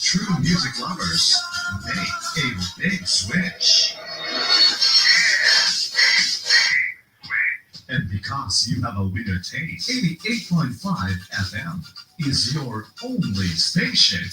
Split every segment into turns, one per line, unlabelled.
True music lovers make a big switch. And because you have a winner taste, 88.5 FM is your only station.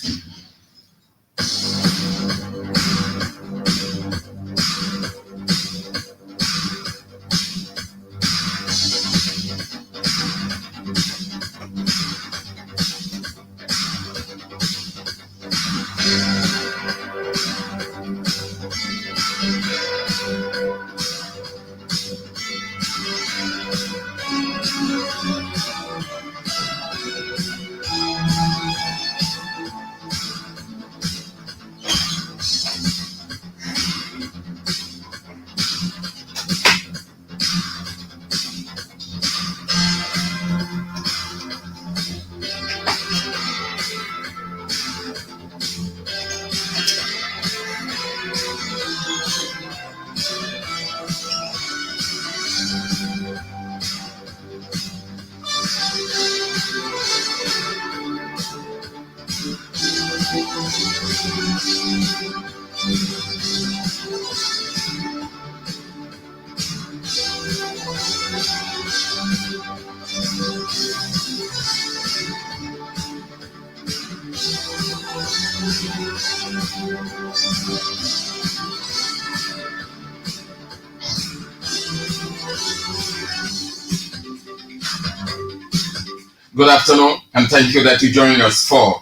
Good afternoon, and thank you that you joined us for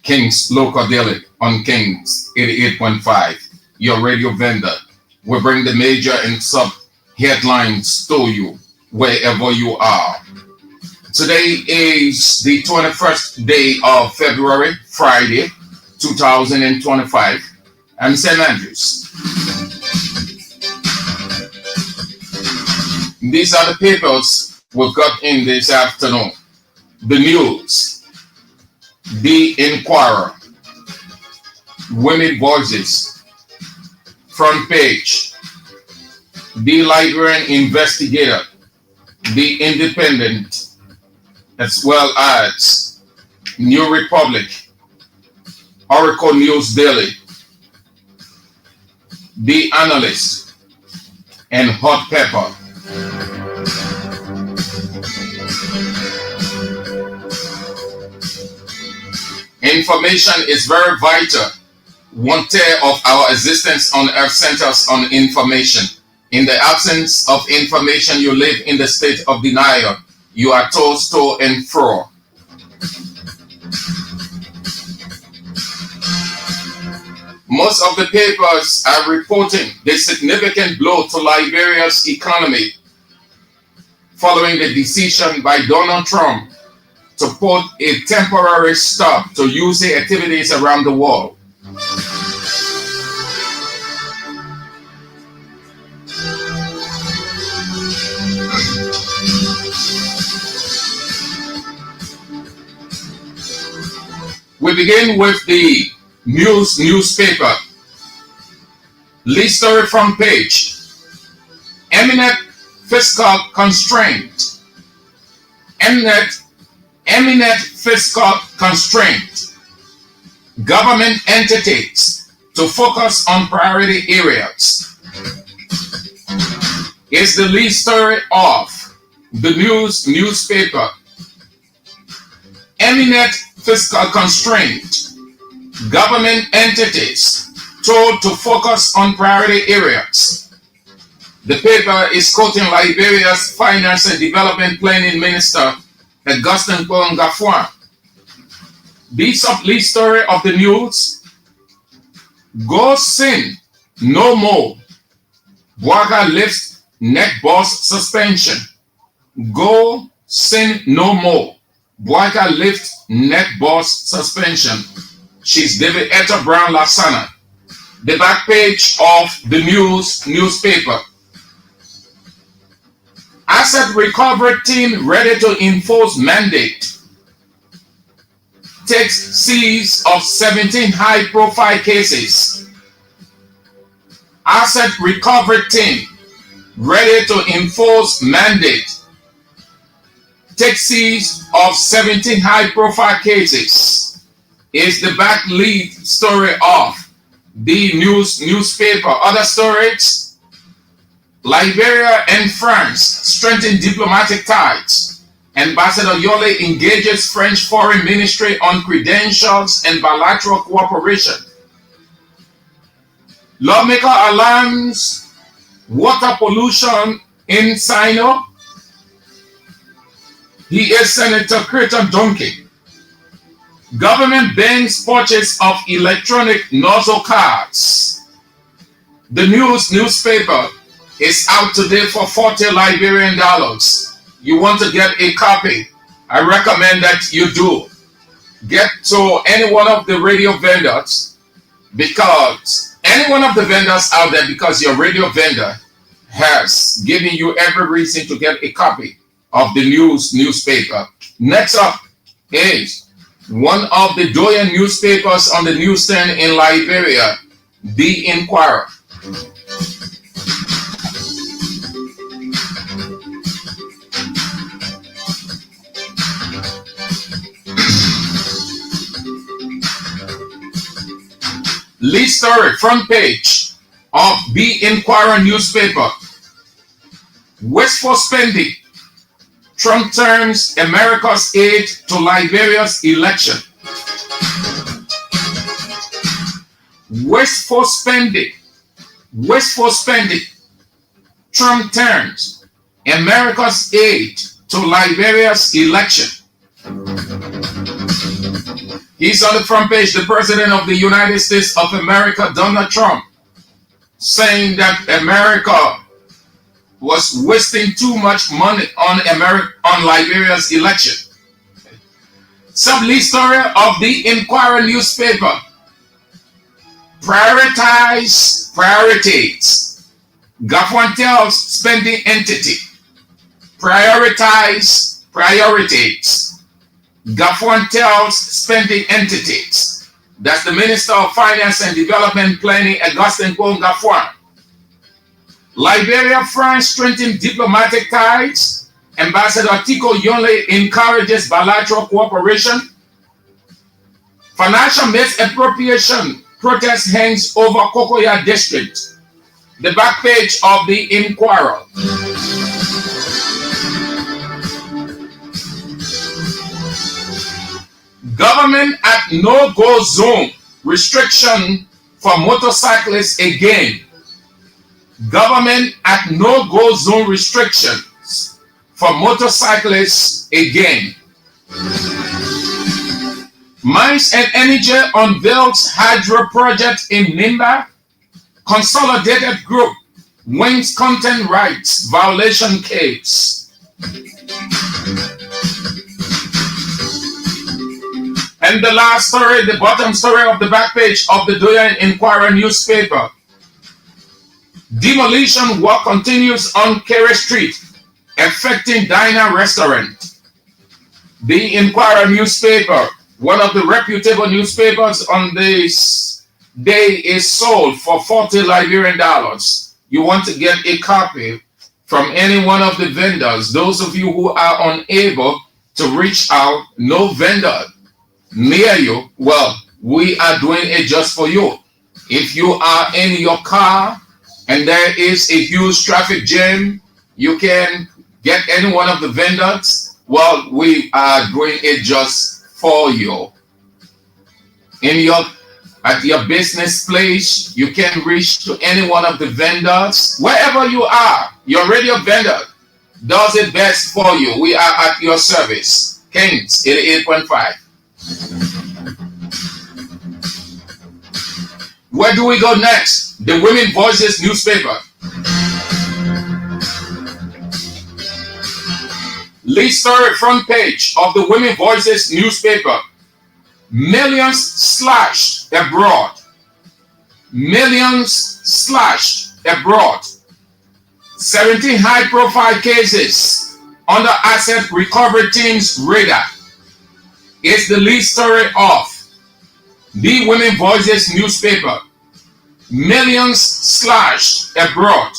King's Local Daily on King's 88.5, your radio vendor. We bring the major and sub headlines to you wherever you are. Today is the 21st day of February, Friday, 2025. I'm St. Andrews. These are the papers we've got in this afternoon. The News, The Inquirer, Women Voices, Front Page, The Liberian Investigator, The Independent, as well as New Republic, Oracle News Daily, The Analyst, and Hot Pepper. Information is very vital. One tier of our existence on earth centers on information. In the absence of information, you live in the state of denial. You are tossed to and fro. Most of the papers are reporting the significant blow to Liberia's economy following the decision by Donald Trump to put a temporary stop to UC activities around the world. We begin with the newspaper. Lead story front page. Eminent fiscal constraint. Eminent fiscal constraint. Government entities to focus on priority areas. Is the lead story of the newspaper. Eminent fiscal constraint. Government entities told to focus on priority areas. The paper is quoting Liberia's Finance and Development Planning Minister, Augustin Kpong-Gafwan. This lead story of the news. Go sin no more. Bwaga lifts net boss suspension. Go sin no more. Bwaga lifts net boss suspension. She's David Etta Brown Lasana. The back page of the newspaper. Asset recovery team ready to enforce mandate. Takes seize of 17 high-profile cases. Asset recovery team ready to enforce mandate. Takes seize of 17 high-profile cases. is the back lead story of the newspaper. Other stories: Liberia and France strengthen diplomatic ties. Ambassador Yole engages French Foreign Ministry on credentials and bilateral cooperation. Lawmaker alarms water pollution in Sino. He is Senator Creighton Donkey. Government bans purchase of electronic nozzle cards. The newspaper is out today for 40 Liberian dollars. You want to get a copy? I recommend that you do. Get to any one of the radio vendors, because any one of the vendors out there, because your radio vendor has given you every reason to get a copy of the newspaper. Next up is one of the doyen newspapers on the newsstand in Liberia, The Inquirer. Lead story, front page of The Inquirer newspaper. Wasteful spending. Trump turns America's aid to Liberia's election. Wasteful spending. Wasteful spending. Trump turns America's aid to Liberia's election. He's on the front page, the President of the United States of America, Donald Trump, saying that America was wasting too much money on Liberia's election. Sub-lead story of The Inquirer newspaper. Priorities. Gafwan tells spending entity. Priorities. Gafwan tells spending entities. That's the Minister of Finance and Development Planning, Augustin Kwon Gafwan. Liberia, France strengthen diplomatic ties. Ambassador Tiko Yonle encourages bilateral cooperation. Financial misappropriation protest hangs over Kokoya district. The back page of The Inquirer. Government at no-go zone restriction for motorcyclists again. Government at no-go zone restrictions for motorcyclists again. Mines and Energy unveils hydro project in Nimba. Consolidated Group wins content rights violation case. And the last story, the bottom story of the back page of the Doyen Inquirer newspaper. Demolition work continues on Kere Street, affecting diner restaurant. The Inquirer newspaper, one of the reputable newspapers on this day, is sold for 40 Liberian dollars. You want to get a copy from any one of the vendors. Those of you who are unable to reach out, no vendor near you, well, we are doing it just for you. If you are in your car and there is a huge traffic jam, you can get any one of the vendors. Well, we are doing it just for you. At your business place, you can reach to any one of the vendors. Wherever you are, your radio vendor does it best for you. We are at your service. Kings 88.5. Where do we go next? The Women Voices newspaper. Lead story, front page of the Women Voices newspaper. Millions slashed abroad. Millions slashed abroad. 17 high-profile cases under asset recovery team's radar. It's the lead story of the Women Voices newspaper. Millions slashed abroad.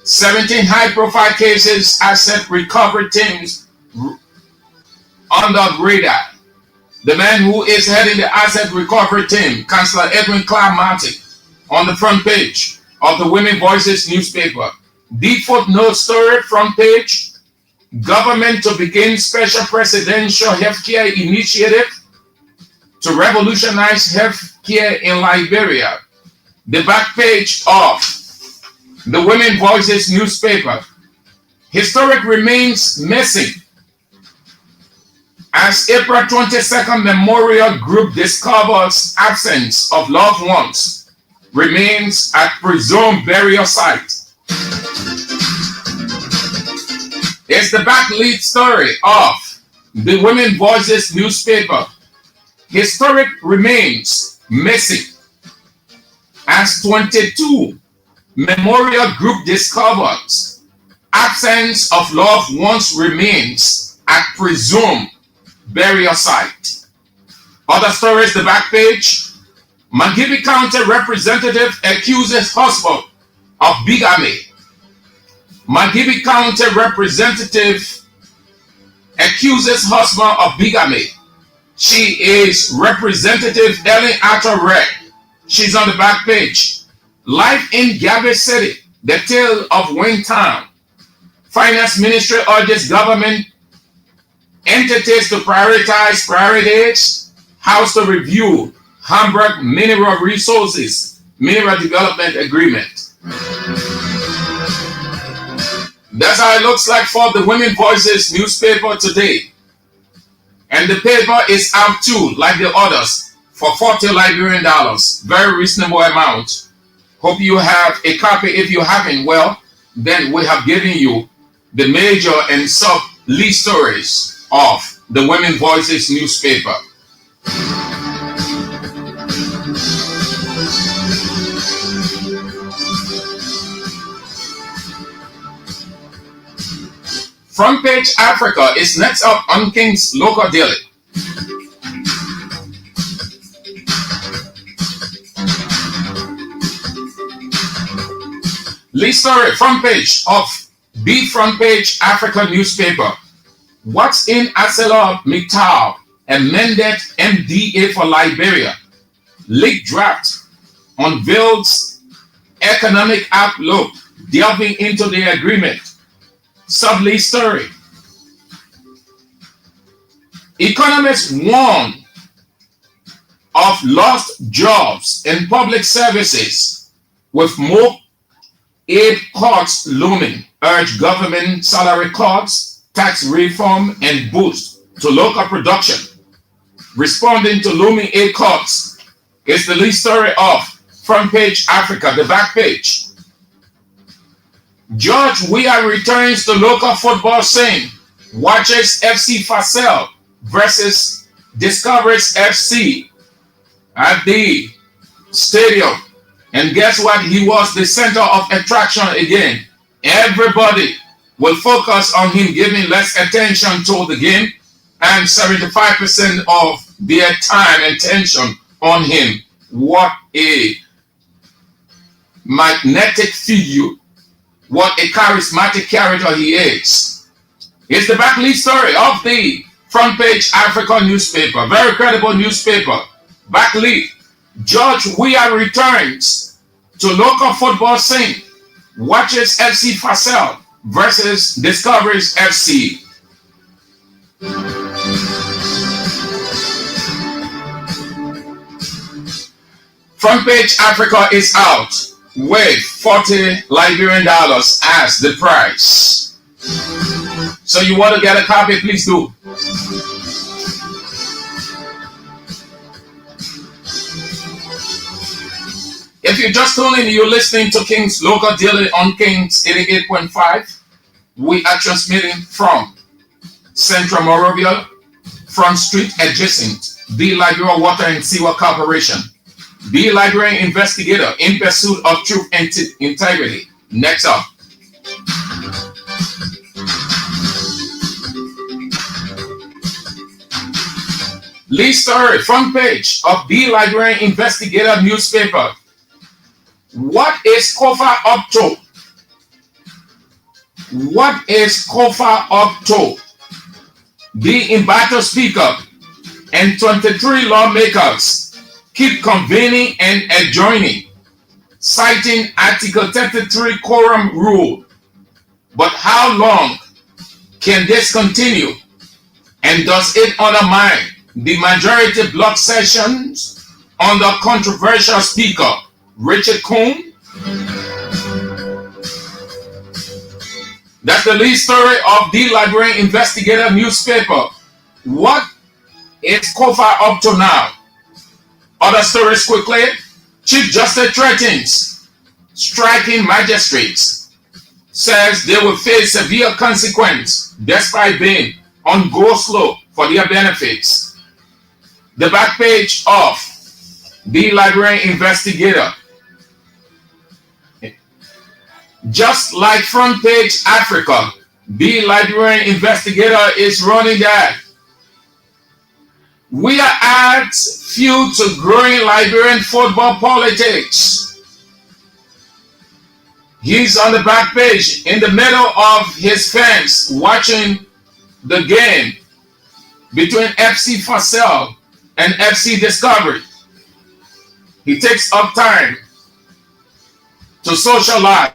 17 high-profile cases, asset recovery teams under radar. The man who is heading the asset recovery team, Councillor Edwin Clark Martin, on the front page of the Women Voices newspaper. The footnote story, front page, government to begin special presidential healthcare initiative to revolutionize healthcare in Liberia. The back page of the Women Voices newspaper. Historic remains missing as April 22nd Memorial Group discovers absence of loved ones, remains at presumed burial site. It's the back lead story of the Women Voices newspaper. Historic remains missing as 22 Memorial Group discovers absence of loved ones, remains at presumed burial site. Other stories, the back page. Mangibi County representative accuses husband of bigamy. Mangibi County representative accuses husband of bigamy. She is Representative Ellen Arthur Red. She's on the back page. Life in Gabby City, the tale of Wayne Town. Finance Ministry urges government entities to prioritize priorities. House to review Hamburg Mineral Resources Mineral Development Agreement. That's how it looks like for the Women Voices newspaper today. And the paper is out too, like the others, for $40 Liberian. Very reasonable amount. Hope you have a copy. If you haven't, well, then we have given you the major and sub lead stories of the Women Voices newspaper. Front Page Africa is next up on King's Local Daily. Lead story, front page of the Front Page Africa newspaper. What's in ArcelorMittal amended MDA for Liberia? Leaked draft unveils economic outlook, delving into the agreement. Sub-lead story. Economists warn of lost jobs in public services with more aid cuts looming. Urge government salary cuts, tax reform, and boost to local production. Responding to looming aid cuts is the lead story of Front Page Africa, the back page. George Weah returns to local football scene. Watches FC Facel versus Discoveries FC at the stadium. And guess what? He was the center of attraction again. Everybody will focus on him, giving less attention to the game, and 75% of their time and attention on him. What a magnetic figure. What a charismatic character he is. It's the back lead story of the Front Page Africa newspaper. Very credible newspaper. Back lead. George Weah returns to local football scene. Watches FC Facel versus Discoveries FC. Front Page Africa is out with $40 Liberian as the price. So you want to get a copy, please do. If you just tuned in, you're listening to King's Local Daily on King's 88.5. We are transmitting from Central Morovia, Front Street, adjacent the Liberia Water and Sewer Corporation. The Liberian investigator in pursuit of truth and integrity. Next up. Lead story, front page of the Liberian investigator newspaper. What is COFA up to? What is COFA up to? The Imbato speaker and 23 lawmakers keep convening and adjourning, citing Article 33 quorum rule. But how long can this continue? And does it undermine the majority block sessions under controversial Speaker Richard Coon? That's the lead story of the Liberian Investigator newspaper. What is COFA up to now? Other stories quickly. Chief Justice threatens striking magistrates, says they will face severe consequence despite being on go slow for their benefits. The back page of the Liberian Investigator. Just like front page Africa, the Liberian Investigator is running that. We are at few to growing Liberian football politics. He's on the back page in the middle of his fence watching the game between FC Fasel and FC Discovery. He takes up time to socialize